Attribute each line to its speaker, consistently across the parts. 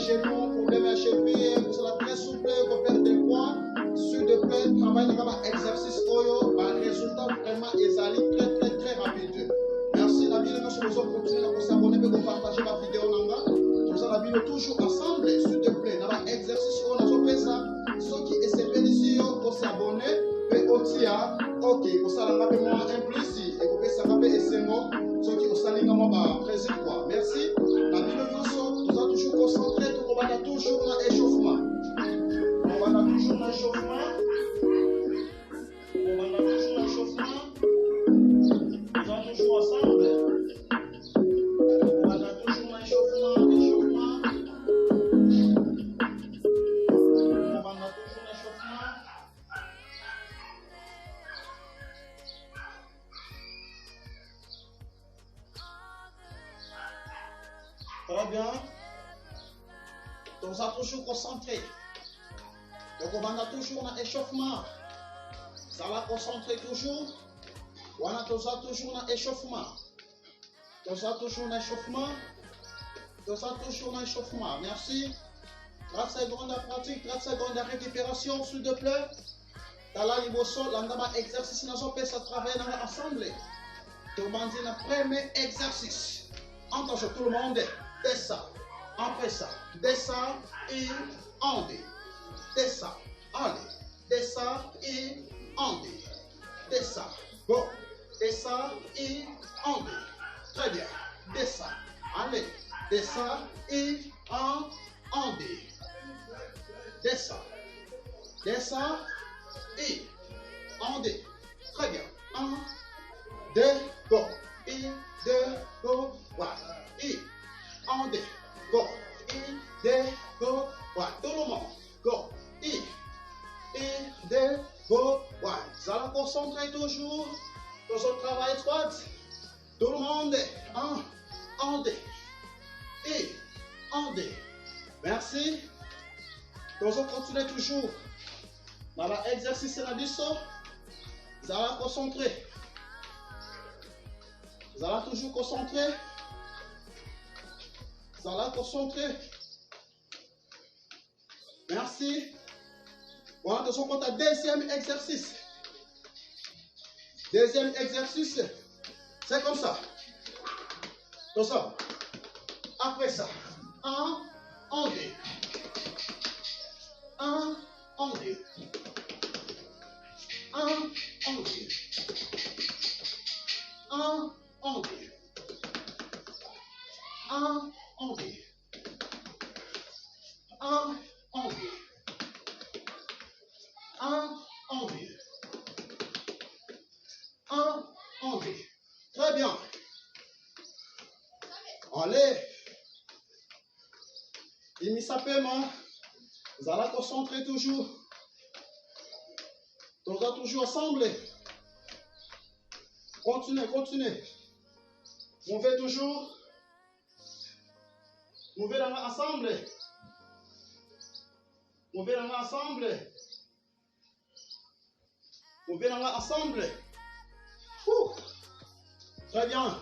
Speaker 1: genoux, problème à cheville, pour cela très souple, pour perdre des poids. S'il te plaît, travaille dans l'exercice Oyo, le résultat vraiment est très rapide. Merci, la Bible, nous sommes continuer à s'abonner et à partager la vidéo. Comme ça, la Bible toujours ensemble, s'il te plaît, dans l'exercice Oyo, nous avons ça. Ceux qui essaient ici, pour s'abonner, et aussi, ok, pour ça, la rappelle moi implicite, et pour que ça rappelle et mots, ceux qui ont sali comme moi, président quoi. Merci, la Bible, nous avons toujours concentré, on va toujours dans l'échauffement. On va toujours dans l'échauffement. On va toujours dans l'échauffement. Nous allons toujours ensemble. On va toujours dans l'échauffement. On va toujours dans l'échauffement. Très bien. Donc, on va toujours concentrer. Donc, on va toujours dans l'échauffement. Ça va concentrer toujours. On va toujours dans l'échauffement. Donc, ça toujours dans l'échauffement. Donc, ça toujours dans l'échauffement. Merci. 30 secondes de pratique, 30 secondes de récupération, s'il te plaît. Dans la liboso, l'exercice, nous avons ça travailler dans l'assemblée. Donc, on va dire le premier exercice. Attention, tout le monde. Descends. Après ça. Descends et ondez. Descends. Allez. Descends et ondez. Descends. Bon. Descends et ondez. Très bien. Descends. Allez. Descends et ondez. Descends. Descends et ondez. Très bien. 1, 2, go. 1, 2, go. Voilà. Et ondez. Go. 1, 2, go. Voilà. Tout le monde. Go. 1, 2, go. Voilà. Ça va concentrer toujours. Dans son travail étroit. Tout le monde. 1, ondez. Et ondez. Merci. Donc, on continue toujours. Dans l'exercice de la biseau, vous allez concentrer. Vous allez toujours concentrer. Vous allez concentrer. Merci. Voilà, de son côté, deuxième exercice. Deuxième exercice, c'est comme ça. Comme ça. Après ça, 1, ondez. 1, ondez. 1, ondez. 1, ondez. 1, ondez. 1, ondez. 1, ondez. 1, ondez. Très bien. Allez. Il m'y s'appelle, vous allez concentrer toujours. Donc, on va toujours ensemble. Continuez, continuez. Mouvez toujours. Mouvez dans l'ensemble. Mouvez dans l'ensemble. Mouvez dans l'ensemble. Très bien.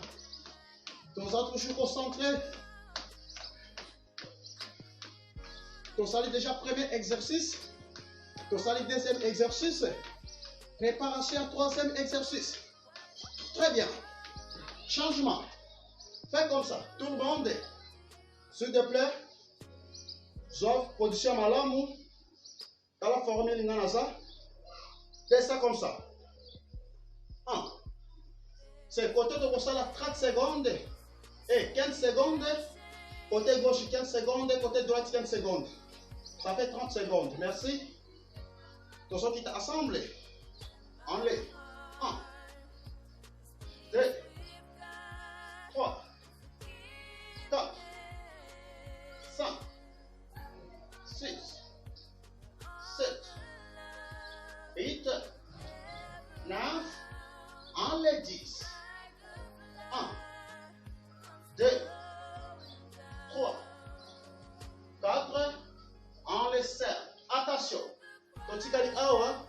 Speaker 1: Donc, on va toujours concentrer. Donc, ça, c'est déjà premier exercice. Donc, ça, c'est deuxième exercice. Préparation, troisième exercice. Très bien. Changement. Faites comme ça. Tout le monde. S'il te plaît. J'offre position malamu. Dans la formule Nanaza. Faites ça comme ça. 1. C'est côté de ça, 30 secondes. Et 15 secondes. Côté gauche 15 secondes. Côté droite 15 secondes. Ça fait 30 secondes. Merci. Tous ceux qui sont assemblés. Enlève. 1, 2, 3, 4, 5, 6, 7, 8, 9, enlève 10. 1, 2, 3, 4, enlève 7. Attention. Quand tu gagnes awa,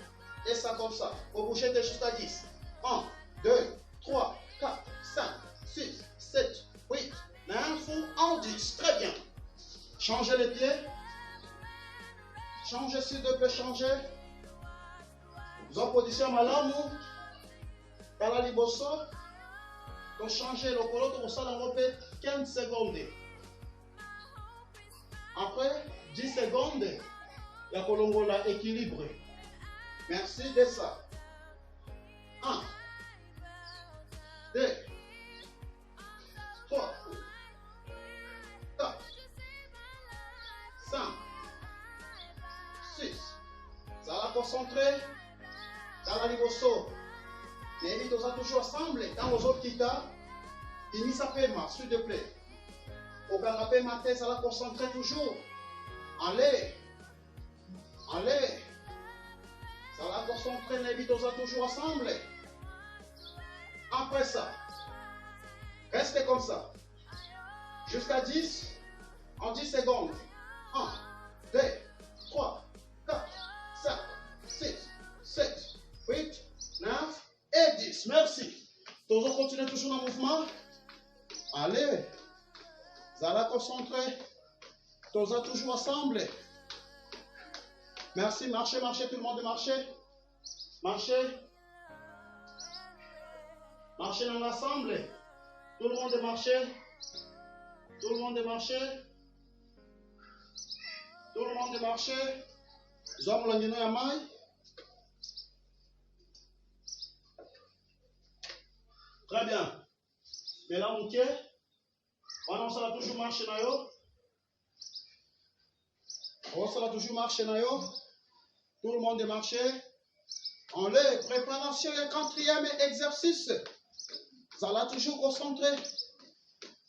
Speaker 1: et ça comme ça. Vous bougez de jusqu'à 10. 1, 2, 3, 4, 5, 6, 7, 8, 9, 10. Très bien. Changez les pieds. Changez s'il te plaît, changez. Vous en position malamu. Kala liboso. Donc changez le colo pour ça dans 15 secondes. Après 10 secondes, la colongola équilibrée. Merci de ça. 1, 2, 3, 4, 5, 6. Ça va concentrer. Dans la liboso. Mais vite, on a toujours ensemble. Dans vos autres quitta, il n'y a pas de s'il te plaît. Au canapé matin, ça va concentrer toujours. Allez. Allez. Ça va concentrer, mais vite, on a toujours ensemble. Après ça, restez comme ça. Jusqu'à 10, en 10 secondes. 1, 2, 3, 4, 5, 6, 7, 8, 9 et 10. Merci. Tous continuez toujours dans le mouvement. Allez. Vous allez concentrer. Tous toujours ensemble. Merci. Marchez, marchez. Tout le monde marchez. Marchez. Marchez dans l'ensemble. Tout le monde marchez. Tout le monde marchez. Tout le monde marchez. Nous avons la nuit à maille. Très bien. Mais là, on tient. On va toujours marcher dans yo. On va toujours marcher dans yo. Tout le monde est marché. En les préparation et 4e exercice. Ça l'a toujours concentré.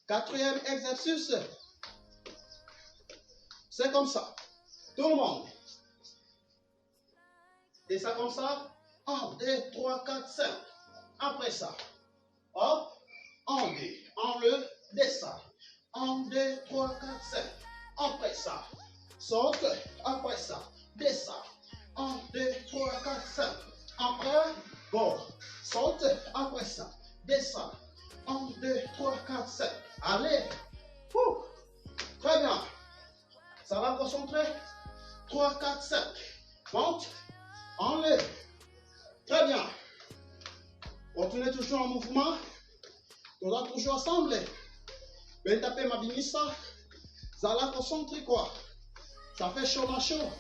Speaker 1: 4e exercice. C'est comme ça. Tout le monde. Et ça comme ça. 1, 2, 3, 4, 5. Après ça. Hop. 1, 2. On le descend. 1, 2, 3, 4, 5. Après ça. Saute. Après ça. Descend. 1, 2, 3, 4, 5. Après. Bon. Saute. Après ça. Descend. 1, 2, 3, 4, 5. Allez. Ouh. Très bien. Ça va concentrer. 3, 4, 5. Monte. Enlève. Très bien. Continuez toujours en mouvement. On va toujours ensemble. Ben taper ma binissa. Ça va concentrer quoi? Ça fait chaud à chaud.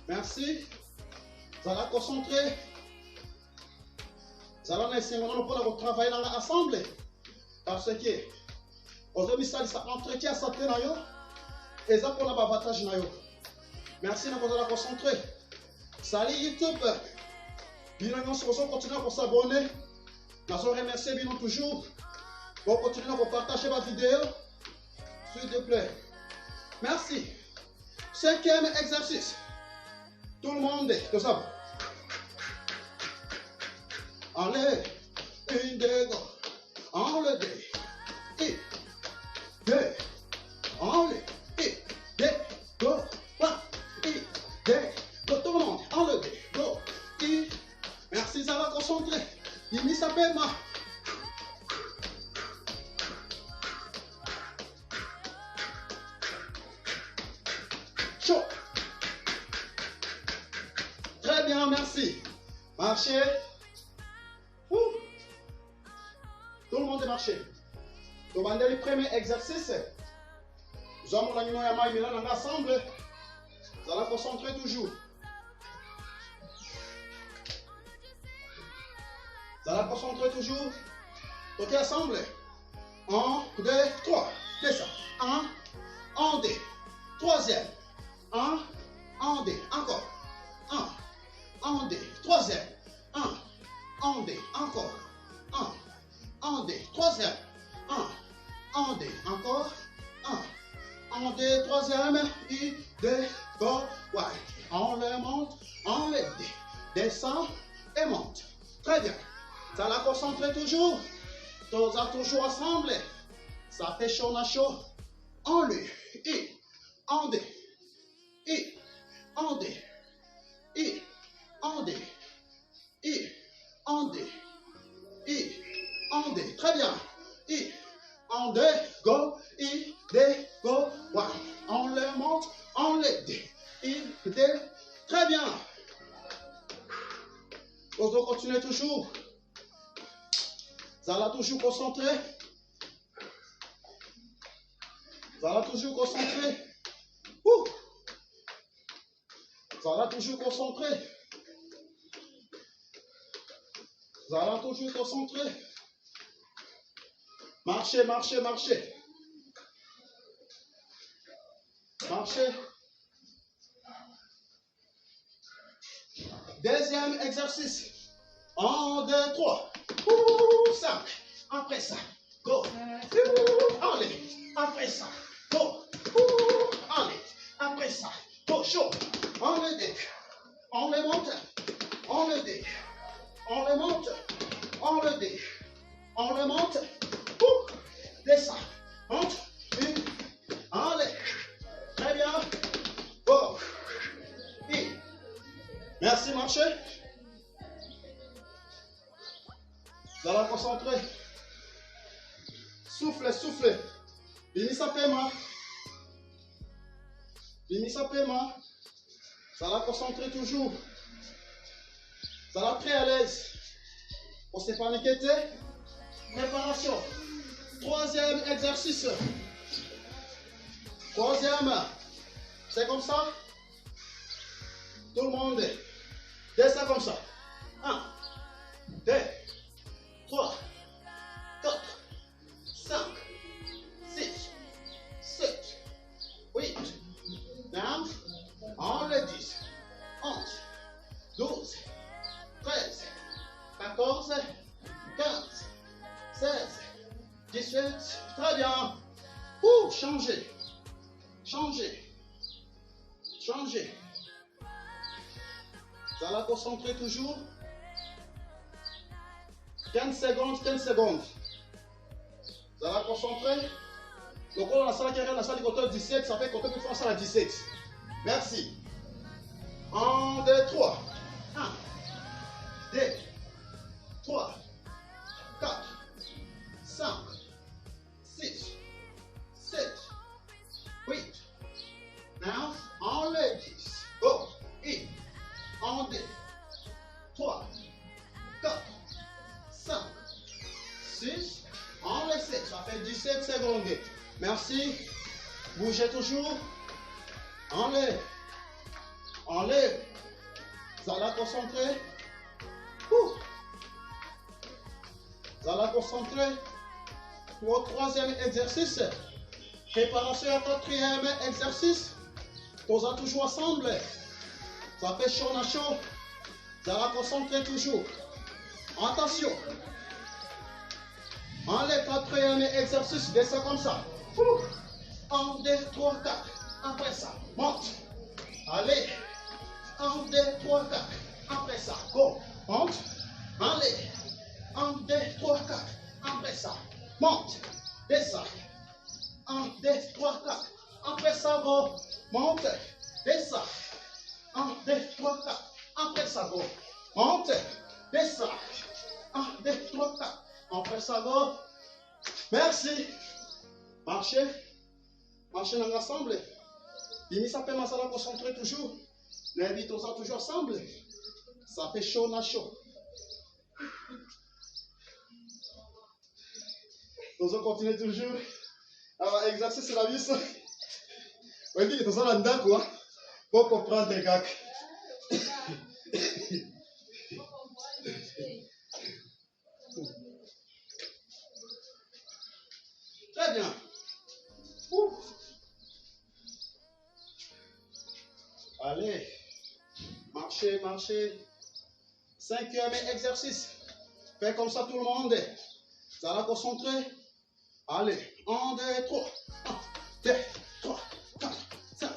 Speaker 1: Merci. Ça va concentrer. Ça va essayer pour travailler dans l'assemblée. Parce que aujourd'hui, ça entretient ça na yo. Et ça pour l'avantage na yo. Merci de vous concentrer. Salut YouTube. Bien, on continue à s'abonner. Nous remercier bien toujours. Pour continuer à partager ma vidéo. S'il te plaît. Merci. 5e exercice. Tout le monde. Tout ça. Allez. 1, 2, go. Enlevez. 1, 2. Enlevez. 1, 2, go. 1, 2, go. Tout le monde. Enlevez. Go. 1. Merci, ça va concentrer. Il s'appelle ma. Chaud. Très bien, merci. Marchez. Ouh. Tout le monde est marché. Donc, on a le premier exercice. Nous avons la nuit à maille, mais là, on ensemble. Vous allez concentrer toujours. Vous allez concentrer toujours. Ok, ensemble. 1, 2, 3. Descends. 1, 2. Troisième. 1, 2. Encore. 1, 2. Troisième. 1, 2. Encore. 1, 2. Troisième. 1, 2. Encore. 1, 2. Troisième. 1, 2. Go. Ouais. On le monte. On le descend et monte. Très bien. Ça la concentre toujours. Tous toujours ensemble. Ça fait chaud à chaud. En lui. Et. En deux. Et. En deux. Et. En deux. Et. En deux. Et. En deux. Très bien. Et. En deux. Go. Et. Deux. Go. Ouais. On le toujours. Zala toujours concentré. Zala toujours concentré. Zala toujours concentré. Zala toujours concentré. Marchez, marchez, marchez. Marchez. Deuxième exercice. 1, 2, 3. 5. Après ça. Go. Allez. Après ça. Go. Allez. Après ça. Go. Chaud. On le dit. On le monte. On le dit. On le monte. On le dit. On le monte. Descends. Monte. Allez. Très bien. Go. Merci, marchez. Vous allez concentrer. Soufflez, soufflez. Bini sa paiement. Bini sa paiement. Vous allez concentrer toujours. Vous allez très à l'aise. On ne s'est pas inquiété. Préparation. Troisième exercice. Troisième. C'est comme ça. Tout le monde. Descends comme ça. 1, 2, 3, 4, 5, 6, 7, 8, 9, on le 10, 11, 12, 13, 14, 15, 16, 18. Très bien. Changez. Changez. Changez. Vous allez concentrer toujours. 15 secondes, 15 secondes. Vous allez concentrer. Donc, on a la salle qui est la salle du compteur 17, ça fait compter plus fort à 17. Merci. 1, 2, 3. 1, 2, 3, 4, 5, 6, 7, 8, 9, on le 10. Go. 1, 2, 3, 4, 5, 6, on le 7. Ça fait 17 secondes. Merci. Bougez toujours. Enlève. Enlève. Vous allez concentrer. Vous allez concentrer pour le troisième exercice. Préparation au quatrième exercice. Tous à toujours ensemble. Ça fait chaud à chaud. Vous allez concentrer toujours. Attention. En le quatrième exercice, descends comme ça. 1, 2, 3, 4. Après ça, monte. Allez. 1, 2, 3, 4. Après ça, go. Monte. Allez. 1, 2, 3, 4. Après ça, monte. Descends. 1, 2, 3, 4. Après ça, go. Monte. Descends. 1, 2, 3, 4. Après ça, go. Monte. Descends. 1, 2, 3, 4. Après ça, go. Merci. Marchez. Marchez dans l'ensemble. Bini ça fait mal, ça va concentrer toujours. L'invitons ça toujours ensemble. Ça fait chaud, na chaud. Nous allons continuer toujours. Alors, exercice la vie, ça. On dit que nous allons dans quoi pour comprendre les gars. Très bien. Allez. Marchez, marchez. Cinquième exercice. Faites comme ça tout le monde. Ça va concentrer. Allez. 1, 2, 3. 1, 2, 3, 4, 5,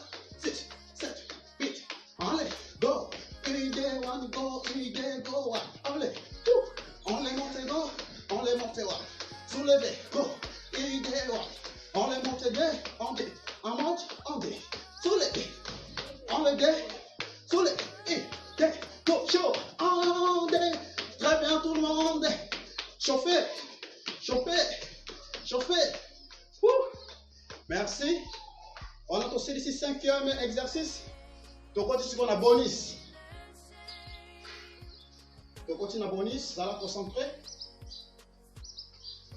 Speaker 1: 6, 7, 8. Allez. Go. One, go. Go. Allez. On les monte, go. On les monte, soulevez. Go. On les monte, on dit. On monte, on dit. Soulevez. On les dit. Soulevez. Go. Chaud. On dit. Très bien tout le monde. Chauffez. Chauffez. Chauffez. Merci. On a aussi ici cinquième exercice. Donc, on dit qu'on a bonus. Tu continues à bonus, ça va concentrer.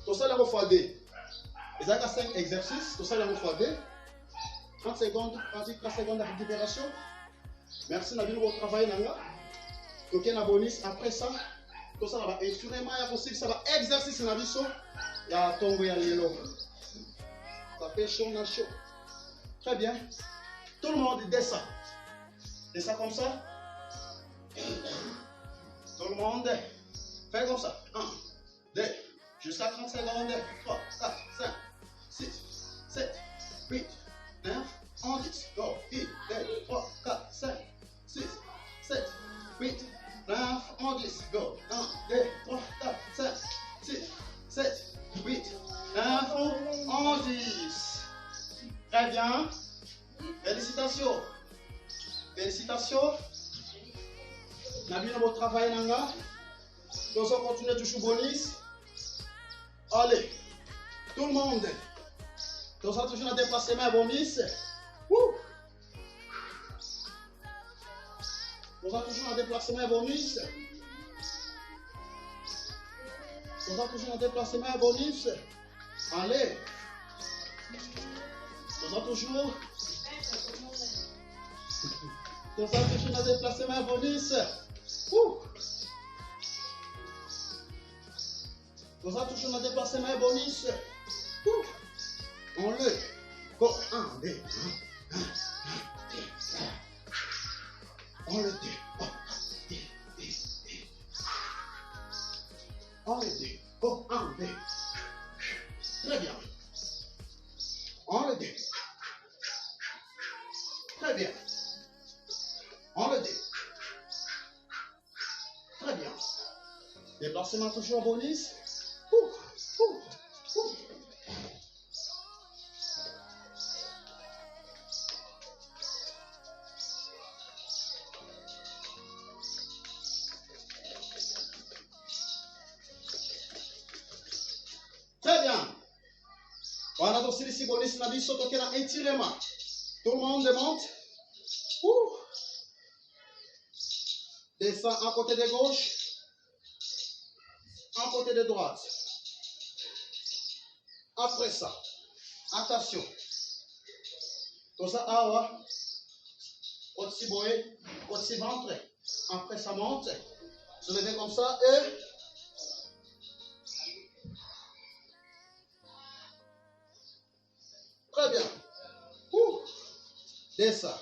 Speaker 1: Tout ça, il fois 2. Il y a 5 exercices, tout ça, il fois 2. 30 secondes, 30 secondes de récupération. Merci, Nabil, pour travailler. Donc, il y a un bonus. Après ça, tout ça, va instrument, il y a possible, ça va exercice. Il y a tombe, il y a l'élo. Ça fait chaud, on a chaud. Très bien. Tout le monde descend. Descend comme ça. Tout le monde fait comme ça. 1, 2, jusqu'à 30 secondes. 3, 4, 5, 6, 7, 8, 9, 10. Go. 1, 2, 3, 4, 5, 6, 7, 8, 9, 10. Go. 1, 2, 3, 4, 5, 6, 7, 8, 9, 10. Très bien. Félicitations. Félicitations. Nabil, on va travailler. Nous allons continuer toujours bonus. Allez. Tout le monde. Nous allons toujours déplacer mes bonus. Nous allons toujours déplacer mes bonus. Nous allons toujours déplacer mes bonus. Allez. Nous allons toujours. Nous allons toujours déplacer mes bonus. Nous allons toujours déplacer mes bonus. On le. Go. 1, 2, 1. On le dit. On le dit. Oh, 1, 2. Très bien. On le dit. Très bien. On le dit. Très bien. Déplacement toujours bonus. Très bien. Voilà, donc c'est ici bonus na biso toke na étirement. Tout le monde monte. Descend à côté de gauche, à côté de droite. Après ça, attention. Tout ça, awa, au-dessus boé, au-dessus ventre. Après ça monte. Se lever comme ça et très bien. Descend.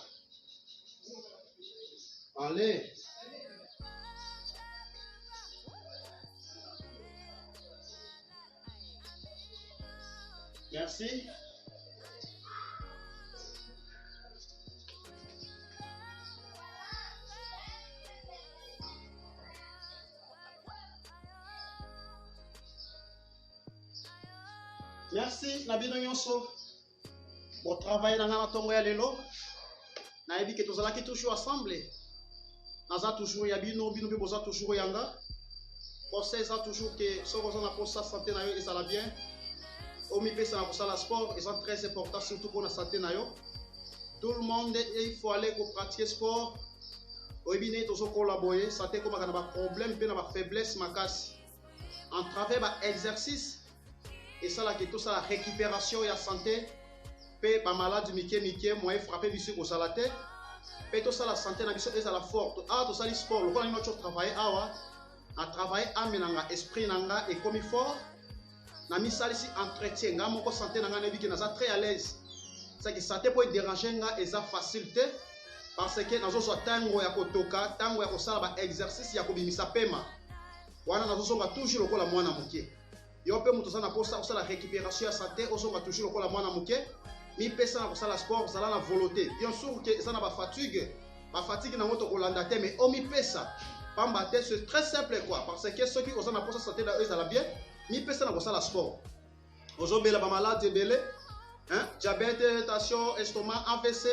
Speaker 1: Allez. Merci. Merci, Nabino Nyonso. Bon travail dans la tongo ya lelo. Na ebi que tous là qui toujours assemblés. Naza toujours ya bino bino pe boza toujours yanga. Pour ça toujours que ce qu'on a pour ça santé na yo et ça la bien. Omi pesa na pour ça la sport et c'est très important surtout pour la santé na yo. Tout le monde il faut aller pour pratiquer sport. Oibine toujours collaborer, santé comme na ba problème pe na ba faiblesse makasi. En travers ba exercice et ça là que tout ça la récupération et la santé. Pe ba malade mike moyen frapper biso ko salate pe to ça la santé na biso eza la forte tout ça le sport le qu'on a travailler awa a travailler amenanga esprit nanga et comme fort na misali si entretien nga moko santé nanga na biki na za très à l'aise ça que santé pour déranger nga eza facilité parce que nazo so tango ya kotoka tango ya kosala ba exercice ya kobimisa pema wana nazo songa toujours lokola mwana moke yo pe muto sana posa osala récupération ya santé osonga toujours lokola mwana moke mi pesa na kosala sport zala na volonté bien sûr que ça na ba fatigue na moto kolanda te mais o mi pesa pamba te c'est très simple quoi parce que ceux qui osana posa santé na eux ala bien mi pesa na kosala sport ozobela ba malade belé diabète tension estomac AVC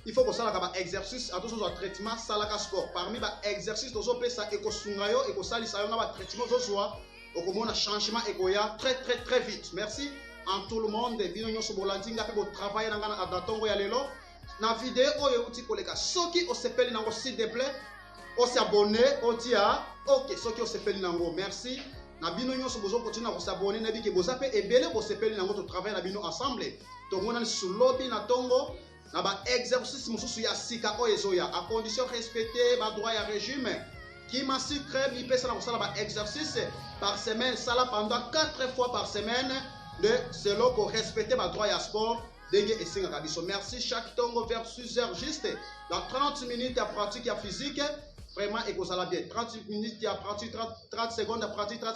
Speaker 1: il faut kosala ka ba exercice à tous aux traitements salaka sport parmi ba exercice tozo pesa ekosunga yo ekosalisa yo na ba traitement zozwa okomona changement ekoya très vite merci en tout le monde bino nyonso bolandinga pe bo travailler na datongo ya lelo na vidéo oyo uti koleka soki osepeli nango s'il te plaît o s'abonner o tia Ok, ce qui est nango, merci. Nabino nyo so bozo continue à s'abonner nabi ke boza pe ebele bo sepeli nango to travail nabino ensemble. Tongo na sulobi na tongo na ba exercice mususu ya sika o ezoya à condition respecter ba droit ya régime. Qui m'a si crème il peut ça na ba exercice par semaine ça là pendant 4 fois par semaine de selon ko respecter ba droit ya sport. Merci chaque tongo vers 6 heures juste. Dans 30 minutes à pratique à physique. Vraiment, et ça bien. 30 minutes, il y a 30 secondes, 30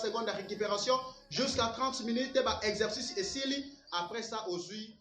Speaker 1: secondes de récupération, jusqu'à 30 minutes, exercice et s'il après ça, aux huiles.